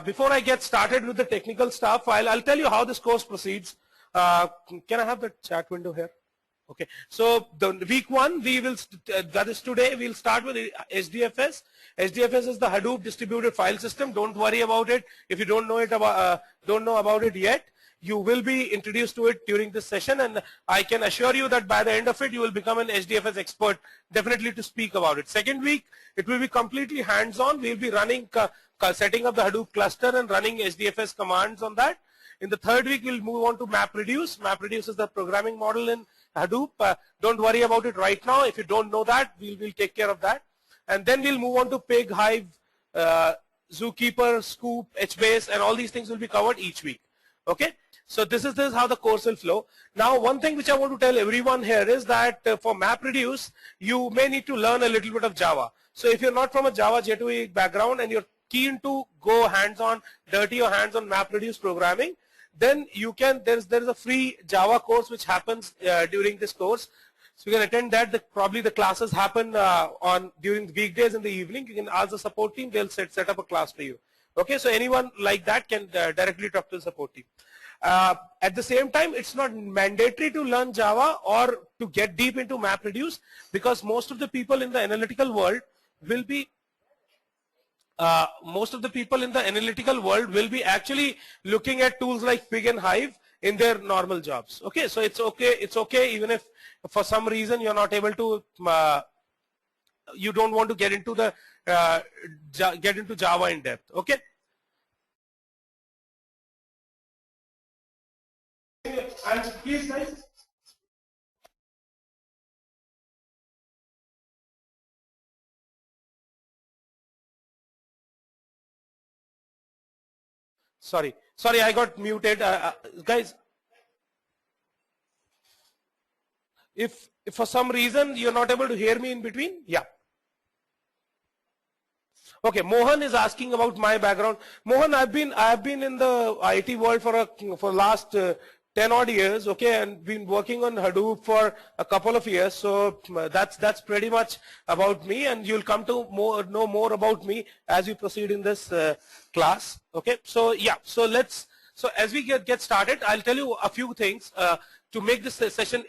before I get started with the technical stuff, I'll tell you how this course proceeds. Can I have the chat window here? Okay, so the week 1 we will, that is today, we'll start with HDFS. HDFS is the Hadoop distributed file system. Don't worry about it if you don't know about it yet. You will be introduced to it during this session, and I can assure you that by the end of it you will become an HDFS expert, definitely, to speak about it. Second week it will be completely hands-on. We'll be running, setting up the Hadoop cluster and running HDFS commands on that. In the third week we'll move on to MapReduce. MapReduce is the programming model in Hadoop. Don't worry about it right now. If you don't know that, we'll take care of that. And then we'll move on to Pig, Hive, Zookeeper, Scoop, HBase, and all these things will be covered each week. Okay, so this is how the course will flow. Now, one thing which I want to tell everyone here is that for MapReduce, you may need to learn a little bit of Java. So if you're not from a Java J2E background and you're keen to go hands-on, dirty your hands on MapReduce programming, then you can, there's a free Java course which happens during this course. So you can attend that. Probably the classes happen during the weekdays in the evening. You can ask the support team, they'll set up a class for you. Okay, so anyone like that can directly talk to the support team. At the same time, it's not mandatory to learn Java or to get deep into MapReduce, because most of the people in the analytical world will be actually looking at tools like Pig and Hive in their normal jobs. Okay, so it's okay even if for some reason you're not able to, you don't want to get into Java in depth. Okay. And please, guys. Sorry, I got muted. Guys, if for some reason you're not able to hear me in between, yeah. Okay, Mohan is asking about my background. Mohan, I've been in the IT world for last 10 odd years, okay, and been working on Hadoop for a couple of years. So that's pretty much about me, and you'll come to know more about me as we proceed in this class. Okay, so yeah, so as we get started, I'll tell you a few things to make this session.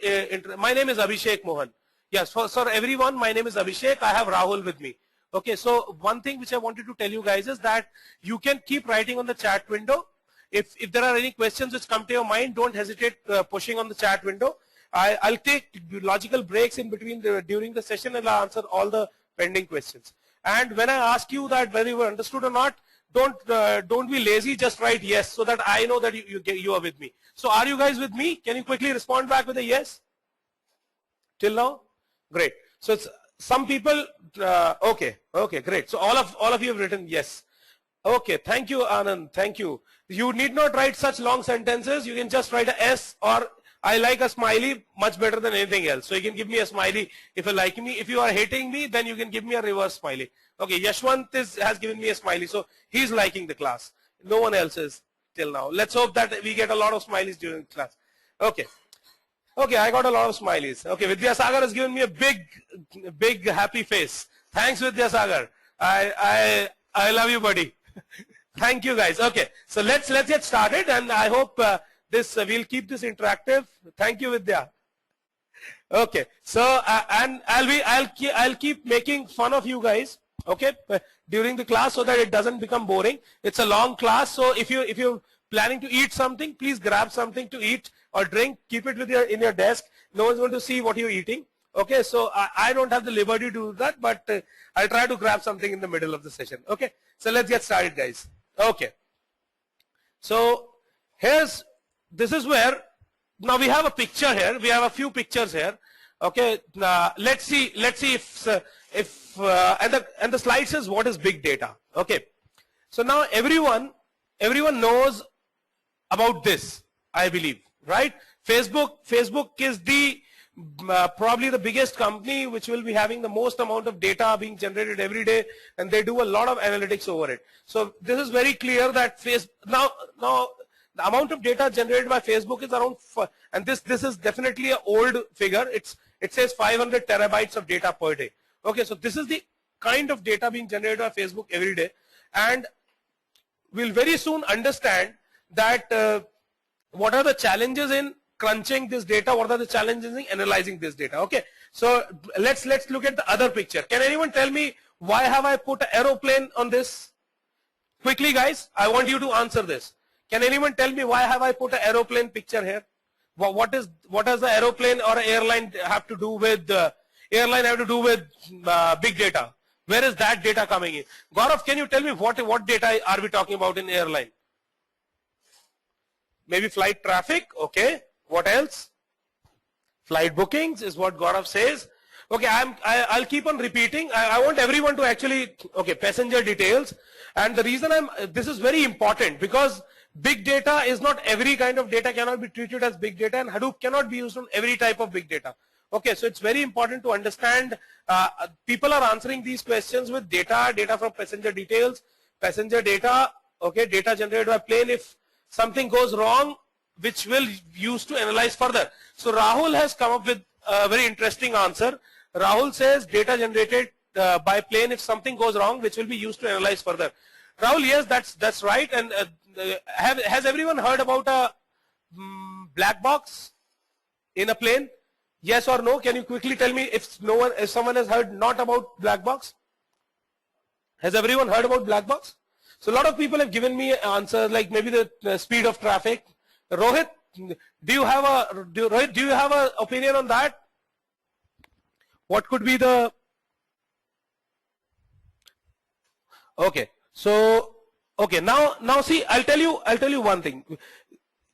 My name is Abhishek Mohan. Yes, for everyone, my name is Abhishek. I have Rahul with me. Okay, so one thing which I wanted to tell you guys is that you can keep writing on the chat window. If there are any questions which come to your mind, don't hesitate pushing on the chat window. I'll take logical breaks in between during the session, and I'll answer all the pending questions. And when I ask you that whether you were understood or not, don't be lazy. Just write yes, so that I know that you are with me. So are you guys with me? Can you quickly respond back with a yes? Till now, great. So it's some people. Okay, great. So all of you have written yes. Okay, thank you, Anand. Thank you. You need not write such long sentences. You can just write a S, or I like a smiley much better than anything else. So you can give me a smiley if you like me. If you are hating me, then you can give me a reverse smiley. Okay, Yashwant has given me a smiley, so he's liking the class. No one else is till now. Let's hope that we get a lot of smileys during class. Okay. Okay, I got a lot of smileys. Okay, Vidyasagar has given me a big happy face. Thanks, Vidyasagar. I love you, buddy. Thank you, guys. Okay, so let's get started, and I hope we'll keep this interactive. Thank you, Vidya. Okay, so and I'll keep making fun of you guys. Okay, during the class, so that it doesn't become boring. It's a long class, so if you're planning to eat something, please grab something to eat or drink. Keep it in your desk. No one's going to see what you're eating. Okay, so I don't have the liberty to do that, but I'll try to grab something in the middle of the session. Okay, so let's get started, guys. Okay, so this is where, now we have a picture here. We have a few pictures here. Okay, let's see if and the slide says what is big data. Okay, so now everyone knows about this, I believe, right? Facebook is the probably the biggest company which will be having the most amount of data being generated every day, and they do a lot of analytics over it. So this is very clear that now the amount of data generated by Facebook is around, and this is definitely an old figure. It says 500 terabytes of data per day. Okay, so this is the kind of data being generated by Facebook every day, and we'll very soon understand that what are the challenges in crunching this data, what are the challenges in analyzing this data. Okay, so let's look at the other picture. Can anyone tell me why have I put an aeroplane on this? Quickly guys, I want you to answer this. Can anyone tell me why have I put an aeroplane picture here? What does the aeroplane or airline have to do with big data? Where is that data coming in? Gaurav, can you tell me what data are we talking about in airline? Maybe flight traffic, okay. What else? Flight bookings is what Gaurav says. Okay, I'll keep on repeating. I want everyone to actually, okay, passenger details. And the reason this is very important because big data is not every kind of data cannot be treated as big data, and Hadoop cannot be used on every type of big data. Okay, so it's very important to understand, people are answering these questions with data from passenger details, passenger data, okay, data generated by plane. If something goes wrong, which will use to analyze further. So Rahul has come up with a very interesting answer. Rahul says data generated by plane if something goes wrong, which will be used to analyze further. Rahul, yes, that's right. And has everyone heard about a black box in a plane? Yes or no? Can you quickly tell me if someone has heard not about black box? Has everyone heard about black box? So a lot of people have given me answers like maybe the speed of traffic. Rohit, do you have a opinion on that? What could be the? Okay, so okay, now see, I'll tell you one thing.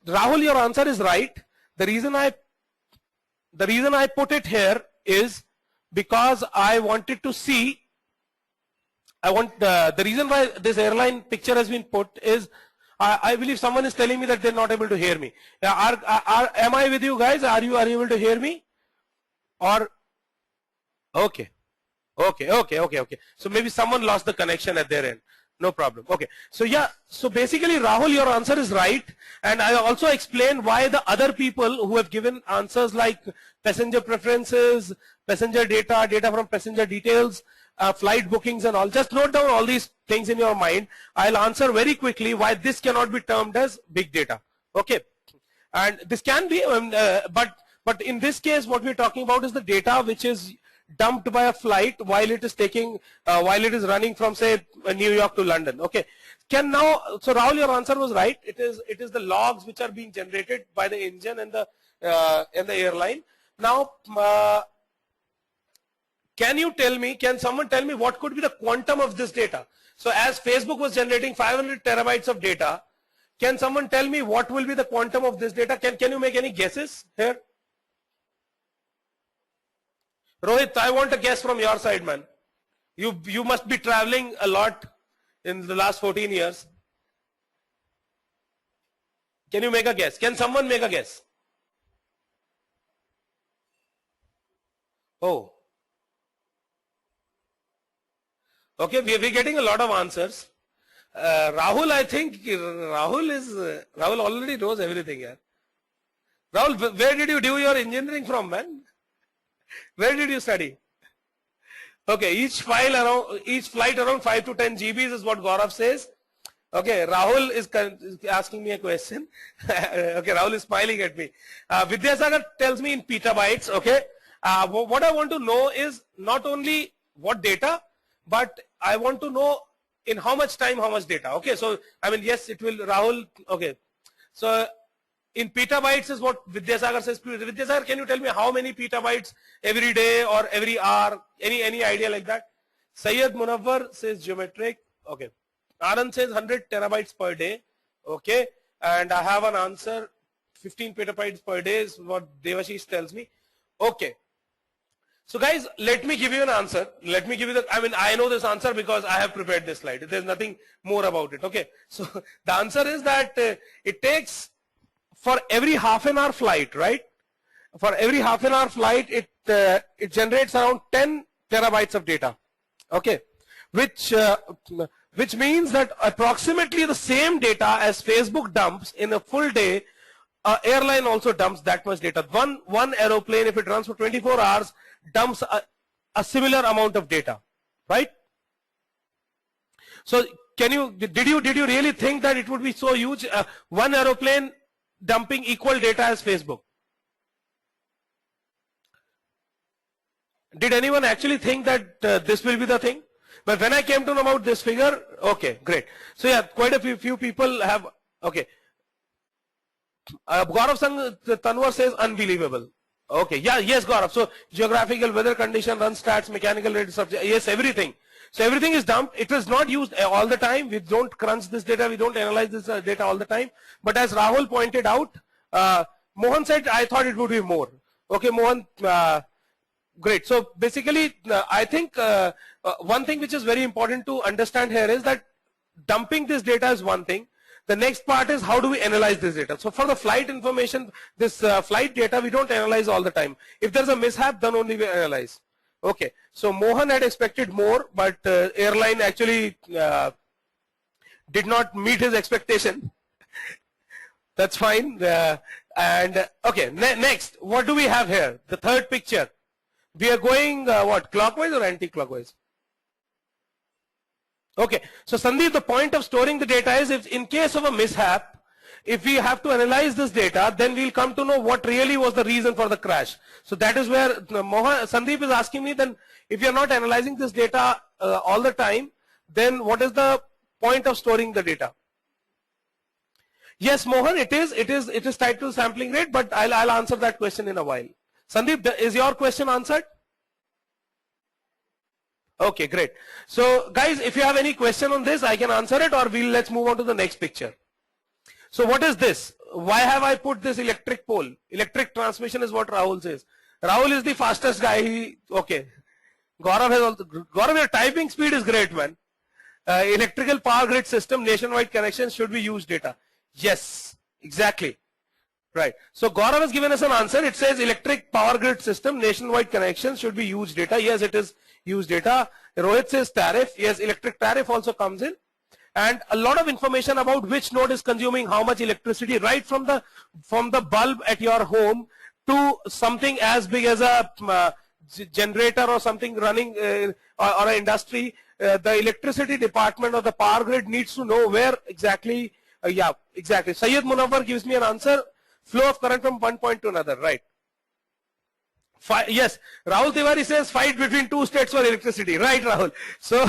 Rahul, your answer is right. The reason I put it here is because I wanted to see. The reason why this airline picture has been put is I believe someone is telling me that they're not able to hear me. Am I with you guys? Are you able to hear me? Or okay. So maybe someone lost the connection at their end. No problem. Okay. So yeah. So basically, Rahul, your answer is right, and I also explained why the other people who have given answers like passenger preferences, passenger data from passenger details, flight bookings and all. Just note down all these things in your mind. I'll answer very quickly why this cannot be termed as big data. Okay, and this can be, but in this case, what we're talking about is the data which is dumped by a flight while it is running from say New York to London. Okay, so Rahul, your answer was right. It is the logs which are being generated by the engine and the airline. Now, can someone tell me what could be the quantum of this data? So as Facebook was generating 500 terabytes of data, can someone tell me what will be the quantum of this data? Can you make any guesses here? Rohit, I want a guess from your side, man. You must be traveling a lot in the last 14 years. Can you make a guess? Can someone make a guess? Oh. Okay, we're getting a lot of answers. Rahul, I think Rahul already knows everything here. Rahul, where did you do your engineering from, man? Where did you study? Okay, each flight around 5 to 10 GBs is what Gaurav says. Okay, Rahul is asking me a question. Okay, Rahul is smiling at me. Vidyasagar tells me in petabytes. Okay, what I want to know is not only what data, but I want to know in how much time, how much data. Okay, so I mean, yes, it will, Rahul. Okay, so in petabytes is what Vidyasagar says. Vidyasagar, can you tell me how many petabytes every day or every hour? Any idea like that? Syed Munawwar says geometric. Okay. Anand says 100 terabytes per day. Okay. And I have an answer. 15 petabytes per day is what Devashish tells me. Okay. So guys, let me give you an answer. Let me give you I know this answer because I have prepared this slide. There's nothing more about it. Okay. So the answer is that it takes, for every half an hour flight, right? For every half an hour flight, it generates around 10 terabytes of data. Okay. Which means that approximately the same data as Facebook dumps in a full day, airline also dumps that much data. One aeroplane, if it runs for 24 hours, dumps a similar amount of data, right? So did you really think that it would be so huge? One aeroplane dumping equal data as Facebook. Did anyone actually think that this will be the thing? But when I came to know about this figure, okay, great. So yeah, quite a few people have, okay. Gaurav Tanwar says unbelievable. Okay, yeah, yes, Gaurav. So geographical, weather condition, run stats, mechanical rate, subject, yes, everything. So everything is dumped. It is not used all the time. We don't crunch this data. We don't analyze this data all the time. But as Rahul pointed out, Mohan said, I thought it would be more. Okay, Mohan, great. So basically, I think one thing which is very important to understand here is that dumping this data is one thing. The next part is how do we analyze this data. So for the flight information, this flight data, we don't analyze all the time. If there's a mishap, then only we analyze. Okay, so Mohan had expected more, but airline actually did not meet his expectation. That's fine. And okay, next, what do we have here? The third picture. We are going what, clockwise or anti-clockwise? Okay, so Sandeep, the point of storing the data is if in case of a mishap, if we have to analyze this data, then we'll come to know what really was the reason for the crash. So that is where Sandeep is asking me, then if you're not analyzing this data all the time, then what is the point of storing the data? Yes, Mohan, it is tied to sampling rate, but I'll answer that question in a while. Sandeep, is your question answered? Okay, great. So guys, if you have any question on this, I can answer it, or let's move on to the next picture. So what is this? Why have I put this electric pole? Electric transmission is what Rahul says. Rahul is the fastest guy. Okay. Gaurav has also, Gaurav, your typing speed is great, man. Electrical power grid system, nationwide connections, should we use data? Yes, exactly. Right. So Gaurav has given us an answer. It says electric power grid system, nationwide connections, should be used data. Yes, it is used data. Rohit says tariff. Yes, electric tariff also comes in. And a lot of information about which node is consuming how much electricity, right from the bulb at your home to something as big as a generator or something running or an industry. The electricity department or the power grid needs to know where exactly. Yeah, exactly. Syed Munawar gives me an answer. Flow of current from one point to another, right? Yes, Rahul Tiwari says fight between two states for electricity, right, Rahul? So,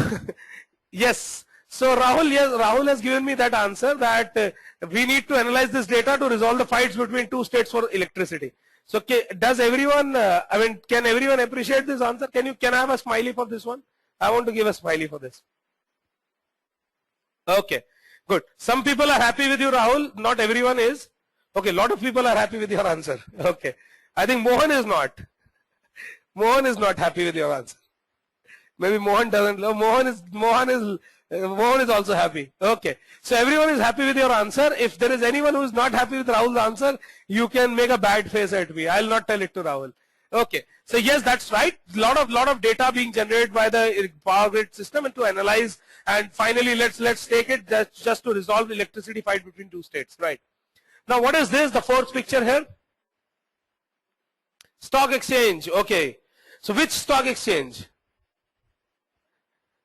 yes. So Rahul, yes, Rahul has given me that answer that we need to analyze this data to resolve the fights between two states for electricity. So, does everyone? I mean, can everyone appreciate this answer? Can I have a smiley for this one? I want to give a smiley for this. Okay, good. Some people are happy with you, Rahul. Not everyone is. Okay, a lot of people are happy with your answer. Okay, I think Mohan is not. Mohan is not happy with your answer. Maybe Mohan doesn't. Mohan is also happy. Okay, so everyone is happy with your answer. If there is anyone who is not happy with Rahul's answer, you can make a bad face at me. I'll not tell it to Rahul. Okay, so yes, that's right. Lot of data being generated by the power grid system and to analyze. And finally, let's take it just to resolve the electricity fight between two states, right? Now, what is this? The fourth picture here. Stock exchange. Okay, so which stock exchange?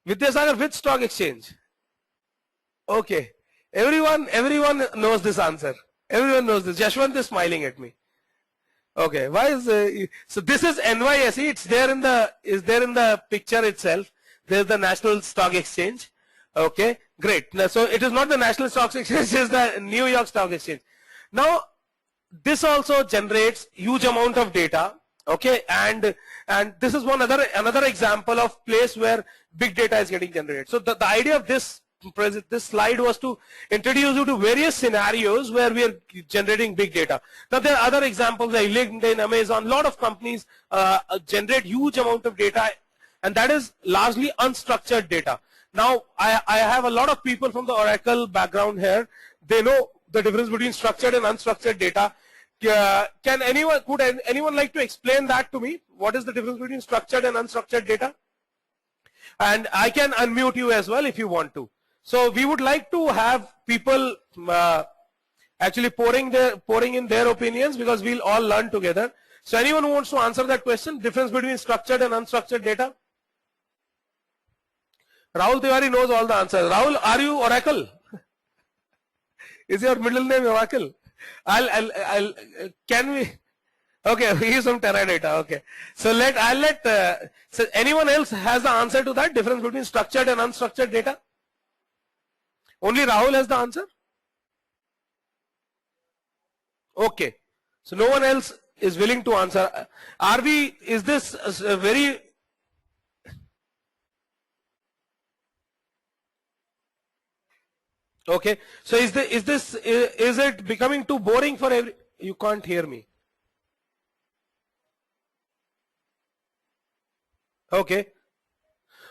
Vidyasagar, which stock exchange? Okay, everyone knows this answer. Everyone knows this. Yashwant is smiling at me. Okay, why is so this is NYSE. It's there in the picture itself. There's the National Stock Exchange. Okay, great. Now, so it is not the National Stock Exchange. It is the New York Stock Exchange. Now, this also generates huge amount of data. Okay, and this is another example of place where big data is getting generated. So the idea of this slide was to introduce you to various scenarios where we are generating big data. Now there are other examples like LinkedIn, Amazon. A lot of companies generate huge amount of data, and that is largely unstructured data. Now I have a lot of people from the Oracle background here. They know the difference between structured and unstructured data. Could anyone like to explain that to me? What is the difference between structured and unstructured data? And I can unmute you as well if you want to. So we would like to have people actually pouring in their opinions, because we'll all learn together. So anyone who wants to answer that question, difference between structured and unstructured data? Rahul Tiwari knows all the answers. Rahul, are you Oracle? Is your middle name Oracle? Can we? Okay, he is from Teradata. Okay, so so anyone else has the answer to that difference between structured and unstructured data? Only Rahul has the answer. Okay, so no one else is willing to answer. Is this very? Okay, so is it becoming too boring for every? You can't hear me. Okay.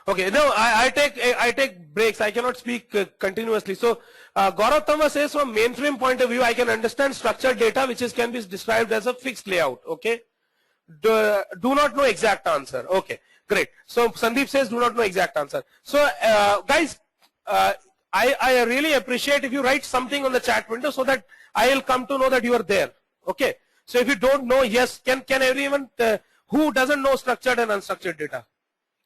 Okay, no, I take breaks. I cannot speak continuously. So, Gaurav Tama says from mainframe point of view, I can understand structured data which can be described as a fixed layout. Okay, do not know exact answer. Okay, great. So Sandeep says do not know exact answer. So guys, I really appreciate if you write something on the chat window so that I will come to know that you are there. Okay. So if you don't know, yes, can everyone who doesn't know structured and unstructured data?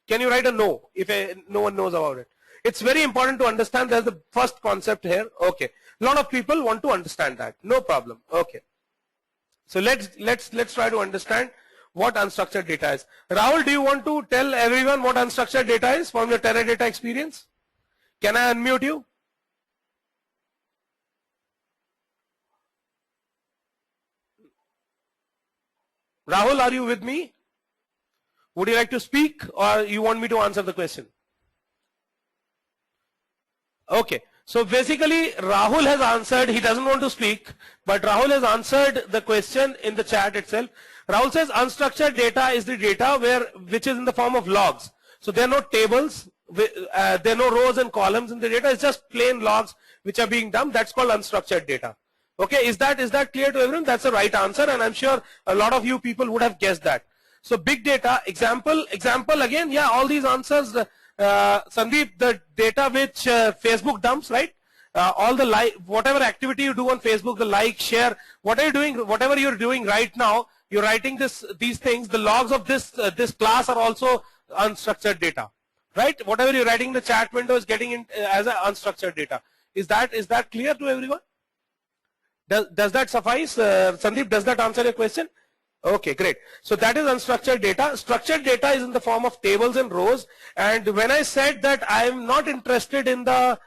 Can you write a no if no one knows about it? It's very important to understand. There's the first concept here. Okay, a lot of people want to understand that. No problem. Okay, so let's try to understand what unstructured data is. Rahul, do you want to tell everyone what unstructured data is from your Teradata experience? Can I unmute you? Rahul, are you with me? Would you like to speak or you want me to answer the question? Okay, so basically Rahul has answered, he doesn't want to speak, but Rahul has answered the question in the chat itself. Rahul says unstructured data is the data which is in the form of logs. So there are no tables, there are no rows and columns in the data, it's just plain logs which are being dumped. That's called unstructured data. Okay, is that clear to everyone? That's the right answer, and I'm sure a lot of you people would have guessed that. So big data, example again, yeah, all these answers, Sandeep, the data which Facebook dumps, right? All the whatever activity you do on Facebook, the like, share, whatever you're doing right now, you're writing these things, the logs of this class are also unstructured data, right? Whatever you're writing in the chat window is getting in as a unstructured data. Is that clear to everyone? Does that suffice? Sandeep, does that answer your question? Okay, great. So that is unstructured data. Structured data is in the form of tables and rows. And when I said that I am not interested in the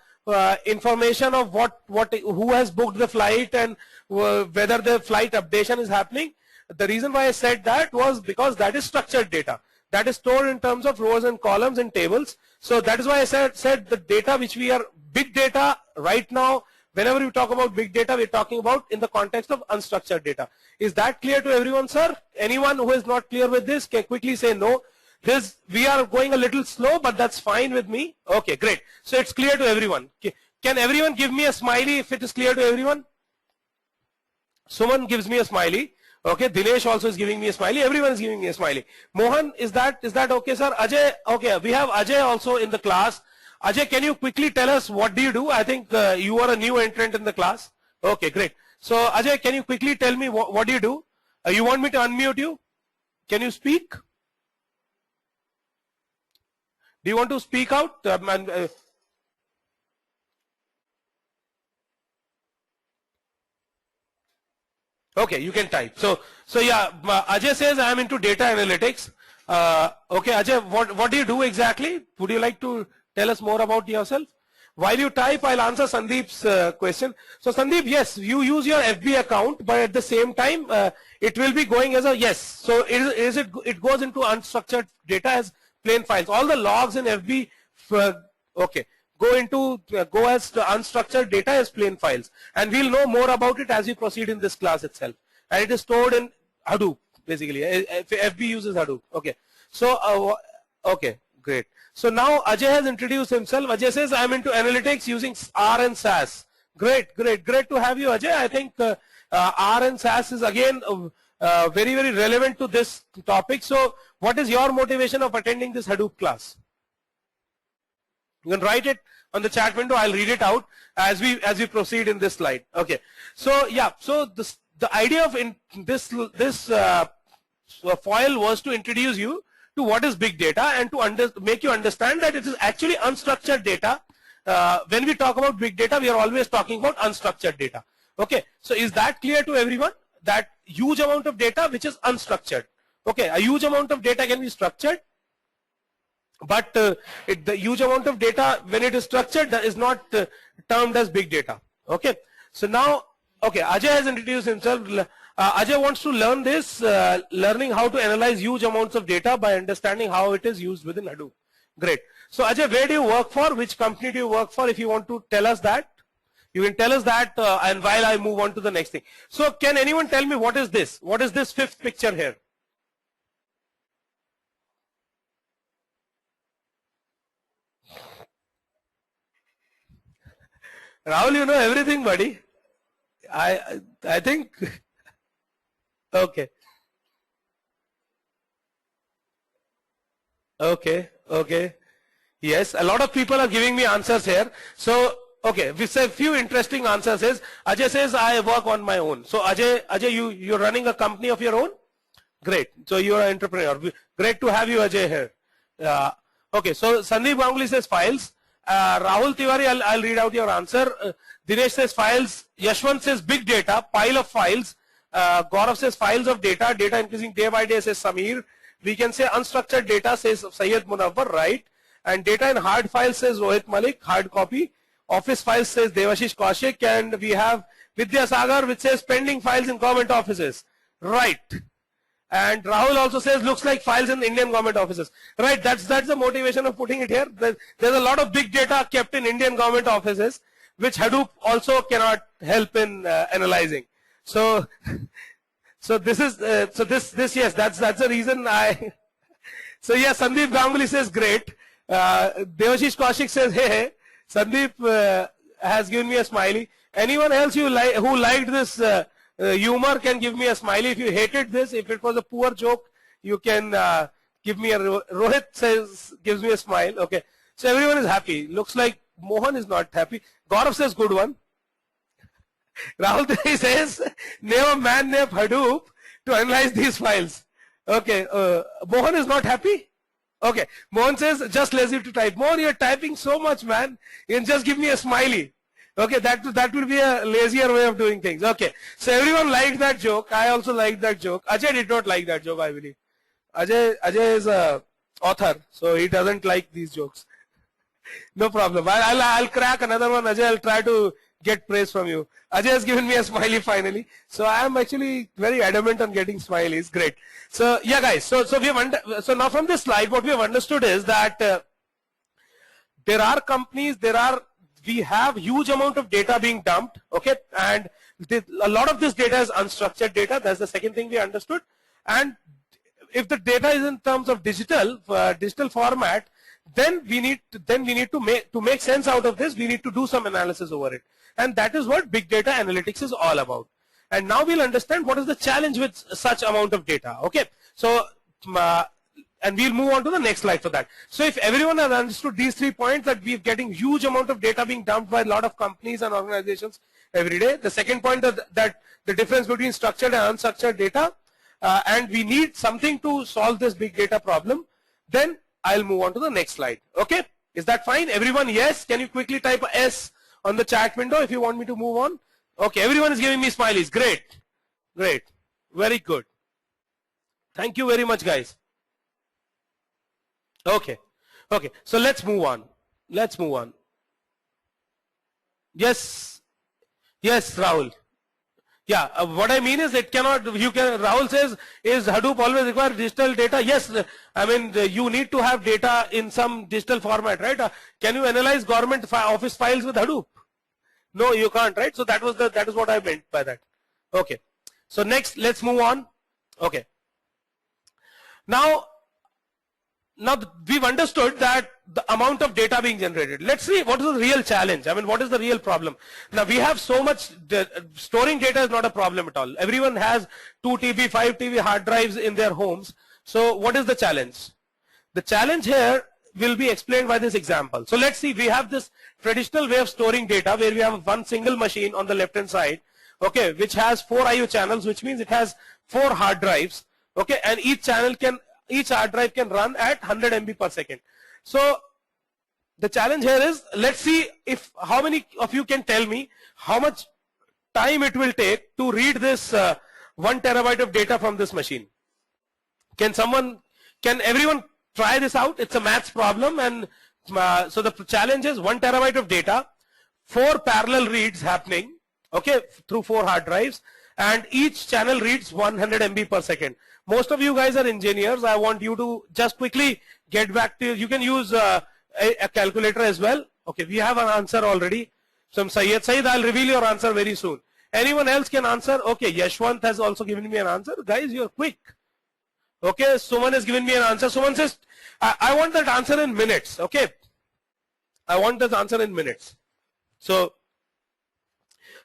information of who has booked the flight and whether the flight updation is happening, the reason why I said that was because that is structured data. That is stored in terms of rows and columns and tables. So that is why I said the data which we are big data right now. Whenever you talk about big data, we're talking about in the context of unstructured data. Is that clear to everyone, sir? Anyone who is not clear with this can quickly say no. We are going a little slow, but that's fine with me. Okay, great. So it's clear to everyone. Can everyone give me a smiley if it is clear to everyone? Suman gives me a smiley. Okay, Dinesh also is giving me a smiley. Everyone is giving me a smiley. Mohan, is that okay, sir? Ajay, okay, we have Ajay also in the class. Ajay, can you quickly tell us what do you do? I think you are a new entrant in the class. Okay, great. So Ajay, can you quickly tell me what do you do? You want me to unmute you? Can you speak? Do you want to speak out? Okay, you can type. So yeah, Ajay says I am into data analytics. Okay, Ajay, what do you do exactly? Would you like to tell us more about yourself? While you type, I'll answer Sandeep's question. So Sandeep, yes, you use your FB account, but at the same time, it will be going as a yes. So it goes into unstructured data as plain files. All the logs in FB, okay, go as unstructured data as plain files, and we'll know more about it as we proceed in this class itself. And it is stored in Hadoop, basically. FB uses Hadoop. Okay. So okay, great. So now Ajay has introduced himself. Ajay says, I'm into analytics using R and SAS. Great to have you, Ajay. I think R and SAS is again very relevant to this topic. So what is your motivation of attending this Hadoop class? You can write it on the chat window. I'll read it out as we proceed in this slide. Okay. So yeah. So the idea of this foil was to introduce you to what is big data and to make you understand that it is actually unstructured data. When we talk about big data, we are always talking about unstructured data. Okay, so is that clear to everyone? That huge amount of data which is unstructured. Okay, a huge amount of data can be structured, but the huge amount of data when it is structured is not termed as big data. Okay, so now, okay, Ajay has introduced himself. Ajay wants to learn this, learning how to analyze huge amounts of data by understanding how it is used within Hadoop. Great. So Ajay, where do you work for? Which company do you work for? If you want to tell us that, you can tell us that, and while I move on to the next thing. So can anyone tell me what is this? What is this fifth picture here? Rahul, you know everything, buddy. I think. Okay. Okay. Okay. Yes, a lot of people are giving me answers here. So, okay, we say few interesting answers is, Ajay says, I work on my own. So, Ajay, you're running a company of your own? Great. So, you're an entrepreneur. Great to have you, Ajay, here. Okay, so Sandeep Ganguly says files. Rahul Tiwari, I'll read out your answer. Dinesh says files. Yashwant says big data, pile of files. Gaurav says files of data, data increasing day by day, says Samir. We can say unstructured data, says Syed Munawwar, right? And data in hard files, says Rohit Malik, hard copy. Office files, says Devashish Kaushik. And we have Vidya Sagar, which says pending files in government offices. Right. And Rahul also says looks like files in Indian government offices. Right, that's the motivation of putting it here. There's a lot of big data kept in Indian government offices, which Hadoop also cannot help in analyzing. So this is this yes, that's the reason I. So yes, Sandeep Ganguly says great. Devashish Kaushik says hey. Sandeep has given me a smiley. Anyone else who liked this humor can give me a smiley. If you hated this, if it was a poor joke, you can give me a. Rohit says gives me a smile. Okay, so everyone is happy. Looks like Mohan is not happy. Gaurav says good one. Rahul Tiwari says name a man named Hadoop to analyze these files. Okay, Mohan is not happy. Okay, Mohan says just lazy to type. Mohan, you're typing so much, man. You can just give me a smiley. Okay, that would be a lazier way of doing things. Okay, so everyone liked that joke. I also liked that joke. Ajay did not like that joke, I believe. Ajay is a author, so he doesn't like these jokes. No problem. I'll crack another one. Ajay, I'll try to get praise from you. Ajay has given me a smiley finally. So I am actually very adamant on getting smileys. Great. So yeah, guys. So so now from this slide, what we have understood is that there are companies, we have huge amount of data being dumped, okay, and a lot of this data is unstructured data. That's the second thing we understood. And if the data is in terms of digital format, then we need to make sense out of this. We need to do some analysis over it, and that is what big data analytics is all about. And now we'll understand what is the challenge with such amount of data. Okay, so. And we'll move on to the next slide for that. So if everyone has understood these 3 points, that we're getting huge amount of data being dumped by a lot of companies and organizations every day. The second point that the difference between structured and unstructured data, and we need something to solve this big data problem, then I'll move on to the next slide. Okay, is that fine? Everyone, yes? Can you quickly type a S on the chat window if you want me to move on? Okay, everyone is giving me smileys. Great, great, very good. Thank you very much, guys. Okay, okay, so let's move on. Let's move on. Yes, yes, Rahul. Yeah, what I mean is it cannot, Rahul says, is Hadoop always require digital data? Yes, I mean, you need to have data in some digital format, right? Can you analyze government office files with Hadoop? No, you can't, right? So that is what I meant by that. Okay, so next, let's move on. Okay. Now we've understood that the amount of data being generated. Let's see what is the real challenge. I mean, what is the real problem? Now we have so much, storing data is not a problem at all. Everyone has 2 TB, 5 TB hard drives in their homes. So what is the challenge? The challenge here will be explained by this example. So let's see, we have this traditional way of storing data where we have one single machine on the left hand side, okay, which has 4 IO channels, which means it has 4 hard drives, okay, and each channel can each hard drive can run at 100 MB per second. So the challenge here is, let's see if how many of you can tell me how much time it will take to read this 1 terabyte of data from this machine. Can everyone try this out? It's a maths problem, and so the challenge is 1 terabyte of data, 4 parallel reads happening, okay, through 4 hard drives, and each channel reads 100 MB per second. Most of you guys are engineers. I want you to just quickly get back to, you can use a calculator as well. Okay, we have an answer already. So Syed, I'll reveal your answer very soon. Anyone else can answer? Okay, Yashwant has also given me an answer. Guys, you're quick. Okay, Suman has given me an answer. Suman says, I want that answer in minutes. Okay, I want that answer in minutes. So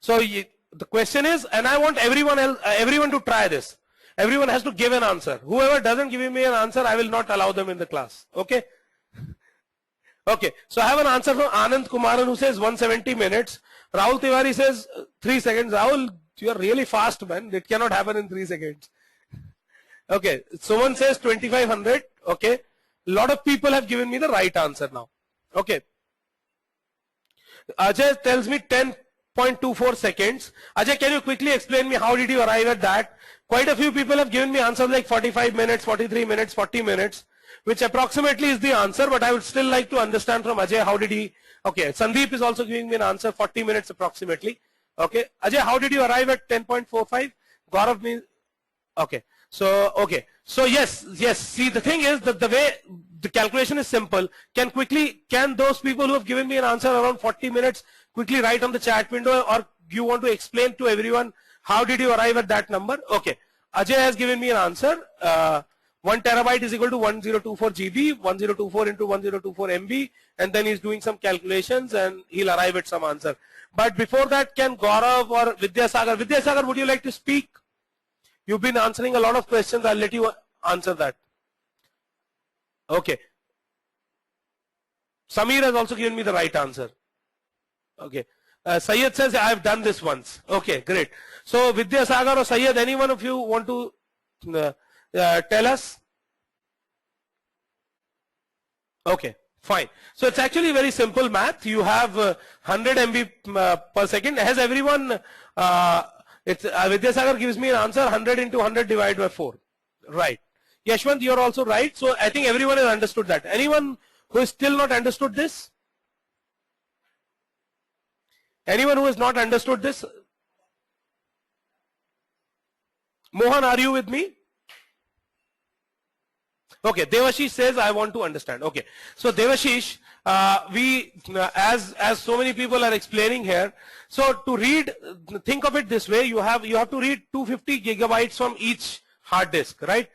the question is, and I want everyone to try this. Everyone has to give an answer. Whoever doesn't give me an answer, I will not allow them in the class. Okay. Okay, so I have an answer from Anand Kumaran, who says 170 minutes. Rahul Tiwari says 3 seconds. Rahul, you are really fast, man. It cannot happen in 3 seconds. Okay, someone says 2500. Okay, a lot of people have given me the right answer now. Okay, Ajay tells me 10.24 seconds. Ajay, can you quickly explain me how did you arrive at that? Quite a few people have given me answers like 45 minutes, 43 minutes, 40 minutes, which approximately is the answer, but I would still like to understand from Ajay, how did he, okay, Sandeep is also giving me an answer, 40 minutes approximately. Okay, Ajay, how did you arrive at 10.45? Gaurav means, okay, so yes, see, the thing is that the way the calculation is simple. Can those people who have given me an answer around 40 minutes quickly write on the chat window, or you want to explain to everyone how did you arrive at that number? Okay, Ajay has given me an answer. 1 terabyte is equal to 1024 GB, 1024 into 1024 MB, and then he's doing some calculations and he'll arrive at some answer. But before that, can Gaurav or Vidyasagar, would you like to speak? You've been answering a lot of questions. I'll let you answer that. Okay. Samir has also given me the right answer. Okay. Syed says, I've done this once. Okay, great. So Vidyasagar or Syed, any one of you want to tell us? Okay, fine. So it's actually very simple math. You have 100 MB per second. Has everyone, Vidyasagar gives me an answer, 100 into 100 divided by 4. Right. Yashwant, you're also right. So I think everyone has understood that. Anyone who is still not understood this? Anyone who has not understood this? Mohan, are you with me? Okay, Devashish says, I want to understand. Okay, so Devashish, as so many people are explaining here, so to read, think of it this way, you have to read 250 gigabytes from each hard disk, right?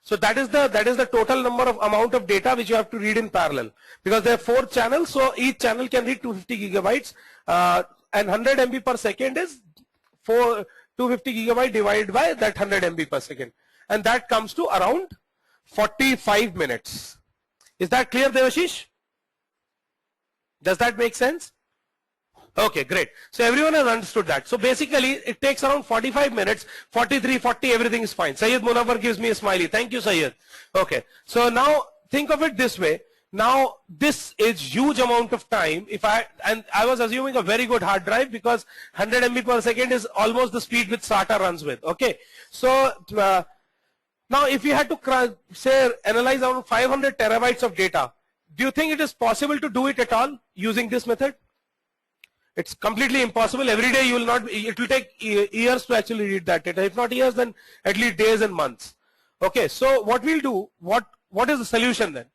So that is the total amount of data which you have to read in parallel, because there are 4 channels, so each channel can read 250 gigabytes, and 100 MB per second is 250 gigabyte divided by that 100 MB per second. And that comes to around 45 minutes. Is that clear, Devashish? Does that make sense? Okay, great. So everyone has understood that. So basically, it takes around 45 minutes, 43, 40, everything is fine. Syed Munawar gives me a smiley. Thank you, Syed. Okay. So now think of it this way. Now this is huge amount of time. And I was assuming a very good hard drive, because 100 MB per second is almost the speed which SATA runs with. Okay. So now if you had to analyze around 500 terabytes of data, do you think it is possible to do it at all using this method? It's completely impossible. Every day you will not, it will take years to actually read that data. If not years, then at least days and months. Okay, so what we'll do, what is the solution then?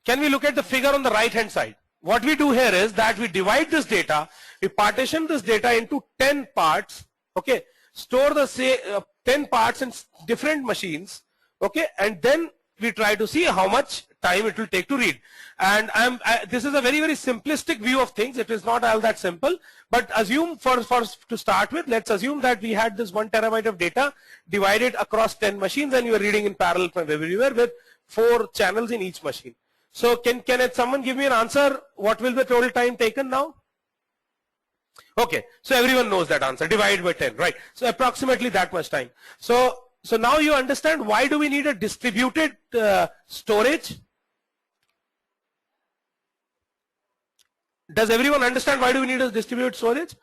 Can we look at the figure on the right hand side? What we do here is that we divide this data, we partition this data into 10 parts, okay, store the 10 parts in different machines, okay, and then we try to see how much time it will take to read. And this is a very, very simplistic view of things. It is not all that simple, but assume to start with, let's assume that we had this 1 terabyte of data divided across 10 machines, and you are reading in parallel from everywhere with 4 channels in each machine. So can someone give me an answer? What will the total time taken now? Okay, so everyone knows that answer, divided by 10, right? So approximately that much time. So So now you understand why do we need a distributed storage? Does everyone understand why do we need a distributed storage?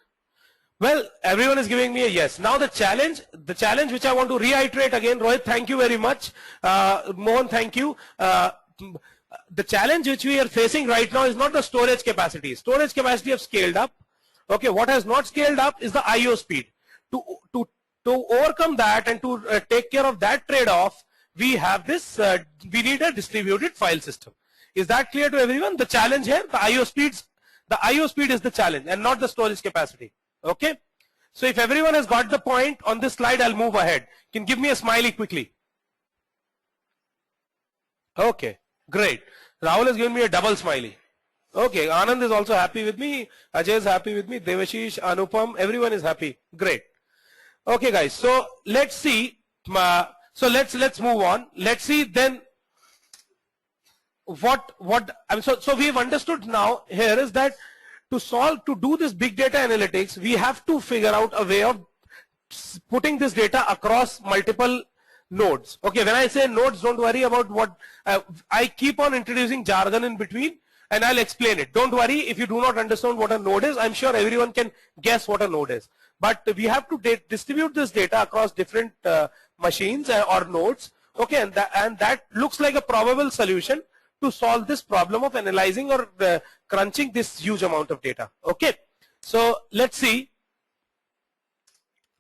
Well, everyone is giving me a yes. Now the challenge which I want to reiterate again, Rohit, thank you very much. Mohan, thank you. The challenge which we are facing right now is not the storage capacity. Storage capacity have scaled up. Okay, what has not scaled up is the I/O speed. To overcome that and to take care of that trade-off, we have this. We need a distributed file system. Is that clear to everyone? The challenge here, the I/O speeds. The I/O speed is the challenge and not the storage capacity. Okay. So if everyone has got the point on this slide, I'll move ahead. Can give me a smiley quickly. Okay, great. Rahul has given me a double smiley. Okay, Anand is also happy with me. Ajay is happy with me. Devashish, Anupam, everyone is happy. Great. Okay, guys. So let's see. So let's move on. Let's see then. So we've understood now here is that to do this big data analytics, we have to figure out a way of putting this data across multiple nodes. Okay, when I say nodes, don't worry about what I keep on introducing jargon in between and I'll explain it. Don't worry if you do not understand what a node is. I'm sure everyone can guess what a node is. But we have to distribute this data across different machines or nodes. Okay, and that looks like a probable solution to solve this problem of analyzing or crunching this huge amount of data. Okay, so let's see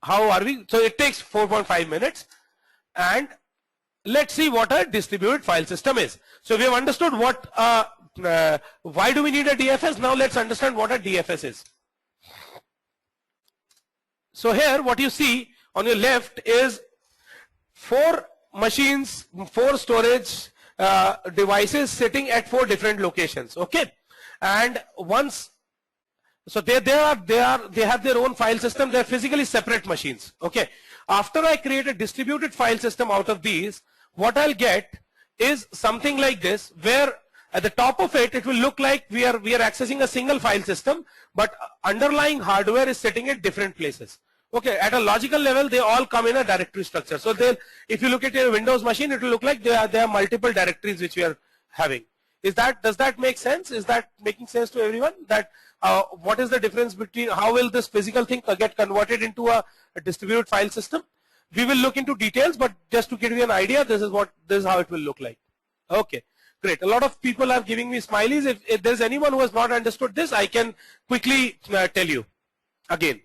how are we. So it takes 4.5 minutes and let's see what a distributed file system is. So we have understood what why do we need a DFS. Now let's understand what a DFS is. So here what you see on your left is 4 machines, 4 storage devices sitting at 4 different locations. Okay, and once so they have their own file system. They're physically separate machines. Okay, after I create a distributed file system out of these, what I'll get is something like this, where at the top of it will look like we are accessing a single file system, but underlying hardware is sitting at different places. Okay, at a logical level, they all come in a directory structure. So if you look at your Windows machine, it will look like there are multiple directories which we are having. Does that make sense? Is that making sense to everyone? That what is the difference between how will this physical thing get converted into a distributed file system? We will look into details, but just to give you an idea, this is how it will look like. Okay, great. A lot of people are giving me smileys. If there's anyone who has not understood this, I can quickly tell you again.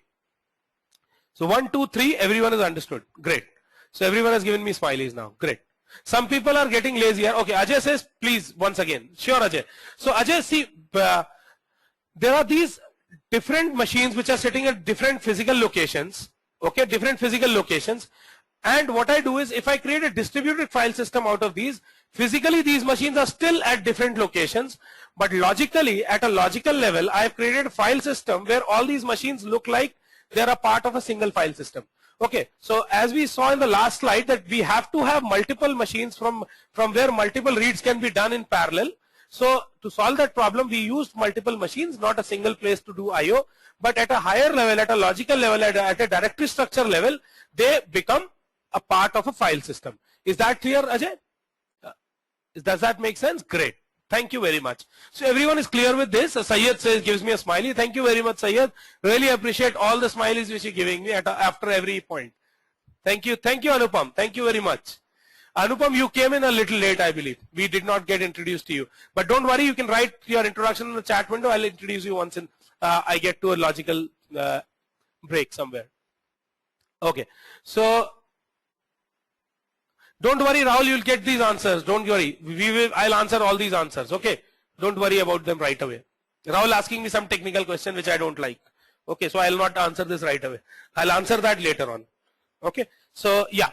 So 1, 2, 3, everyone has understood. Great. So everyone has given me smileys now. Great. Some people are getting lazy here. Okay, Ajay says, please, once again. Sure, Ajay. So Ajay, see, there are these different machines which are sitting at different physical locations. Okay, different physical locations. And what I do is, if I create a distributed file system out of these, physically these machines are still at different locations, but logically, at a logical level, I have created a file system where all these machines look like they're a part of a single file system. Okay, so as we saw in the last slide that we have to have multiple machines from where multiple reads can be done in parallel. So to solve that problem, we used multiple machines, not a single place to do I/O, but at a higher level, at a logical level, at a directory structure level, they become a part of a file system. Is that clear, Ajay? Does that make sense? Great. Thank you very much. So everyone is clear with this. Syed says, gives me a smiley. Thank you very much, Syed. Really appreciate all the smileys which you're giving me after every point. Thank you. Thank you, Anupam. Thank you very much. Anupam, you came in a little late, I believe. We did not get introduced to you. But don't worry, you can write your introduction in the chat window. I'll introduce you once I get to a logical break somewhere. Okay. So don't worry, Rahul, you'll get these answers. Don't worry. I'll answer all these answers. Okay. Don't worry about them right away. Rahul asking me some technical question which I don't like. Okay. So I'll not answer this right away. I'll answer that later on. Okay. So yeah.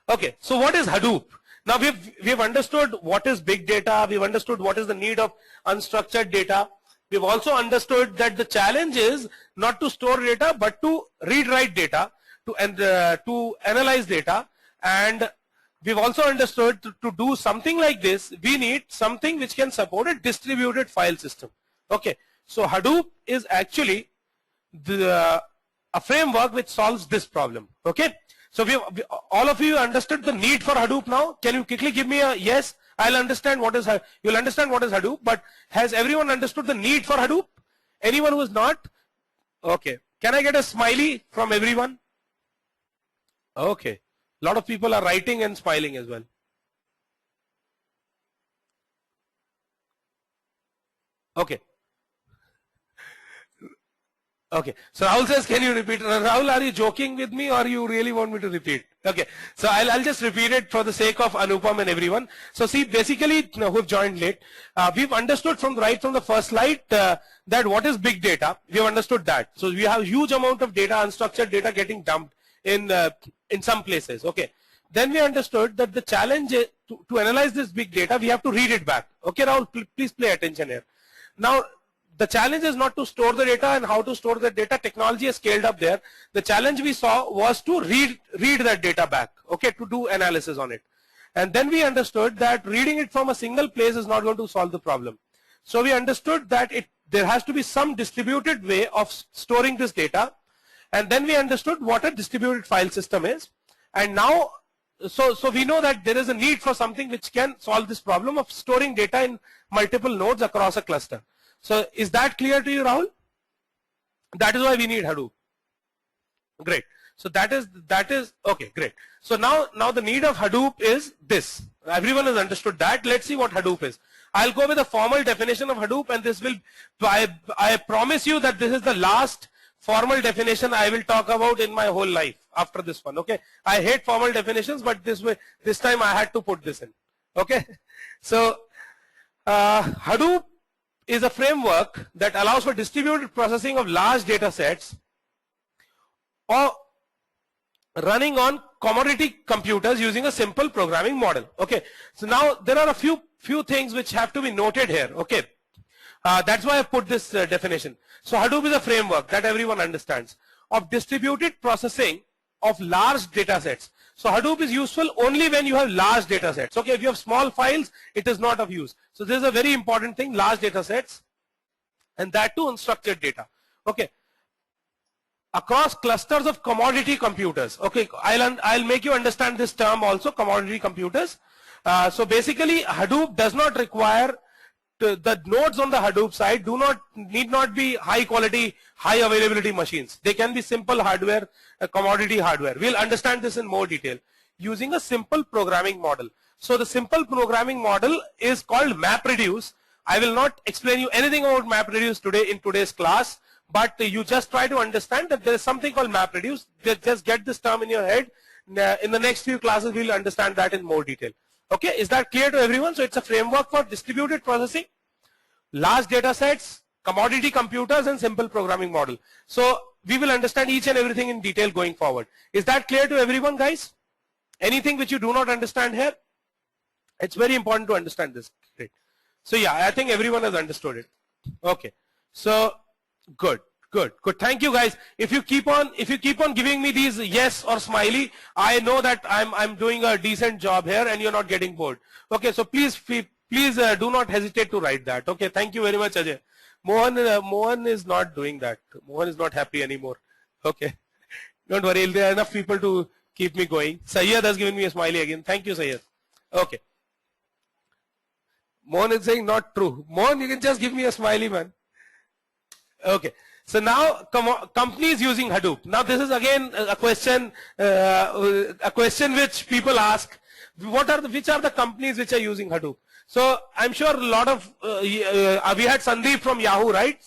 Okay. So what is Hadoop? Now we've understood what is big data. We've understood what is the need of unstructured data. We've also understood that the challenge is not to store data, but to read-write data, to analyze data. And we've also understood to do something like this, we need something which can support a distributed file system. Okay, so Hadoop is actually a framework which solves this problem. Okay, So all of you understood the need for Hadoop now? Can you quickly give me a yes? I'll understand what is, you'll understand what is Hadoop, but has everyone understood the need for Hadoop? Anyone who is not? Okay. Can I get a smiley from everyone? Okay. A lot of people are writing and smiling as well. Okay. Okay. So Rahul says, can you repeat? Rahul, are you joking with me or you really want me to repeat? Okay. So I'll just repeat it for the sake of Anupam and everyone. So see, basically, who've joined late, we've understood right from the first slide that what is big data. We've understood that. So we have huge amount of data, unstructured data getting dumped in some places. Okay. Then we understood that the challenge is to analyze this big data, we have to read it back. Okay, Rahul, please pay attention here. Now, the challenge is not to store the data and how to store the data. Technology has scaled up there. The challenge we saw was to read that data back, okay, to do analysis on it. And then we understood that reading it from a single place is not going to solve the problem. So we understood that there has to be some distributed way of storing this data. And then we understood what a distributed file system is. And now, so we know that there is a need for something which can solve this problem of storing data in multiple nodes across a cluster. So is that clear to you, Rahul? That is why we need Hadoop. Great. So that is okay, great. So now the need of Hadoop is this. Everyone has understood that. Let's see what Hadoop is. I'll go with a formal definition of Hadoop, and this will, I promise you that this is the last formal definition I will talk about in my whole life after this one. Okay. I hate formal definitions, but this time I had to put this in. Okay. So Hadoop is a framework that allows for distributed processing of large data sets or running on commodity computers using a simple programming model. Okay. So now there are a few things which have to be noted here. Okay. That's why I put this definition. So Hadoop is a framework that everyone understands of distributed processing of large data sets. So Hadoop is useful only when you have large data sets. Okay, if you have small files, it is not of use. So this is a very important thing, large data sets, and that too unstructured data. Okay, across clusters of commodity computers. Okay, I'll make you understand this term also, commodity computers. So basically, Hadoop does not require the nodes on the Hadoop side need not be high quality, high availability machines. They can be simple hardware, commodity hardware. We'll understand this in more detail using a simple programming model. So the simple programming model is called MapReduce. I will not explain you anything about MapReduce today in today's class, but you just try to understand that there is something called MapReduce. Just get this term in your head. In the next few classes, we'll understand that in more detail. Okay, is that clear to everyone? So it's a framework for distributed processing, large data sets, commodity computers, and simple programming model. So we will understand each and everything in detail going forward. Is that clear to everyone, guys? Anything which you do not understand here? It's very important to understand this. Great. So yeah, I think everyone has understood it. Okay. So good. Thank you, guys. If you keep on giving me these yes or smiley, I know that I'm doing a decent job here and you're not getting bored. Okay, so please do not hesitate to write that. Okay, thank you very much, Ajay. Mohan is not doing that. Mohan is not happy anymore. Okay, don't worry. There are enough people to keep me going. Sayyad has given me a smiley again. Thank you, Sayyad. Okay. Mohan is saying not true. Mohan, you can just give me a smiley, man. Okay. So now companies using Hadoop. Now this is again a question which people ask. Which are the companies which are using Hadoop? So I'm sure a lot of we had Sandeep from Yahoo, right?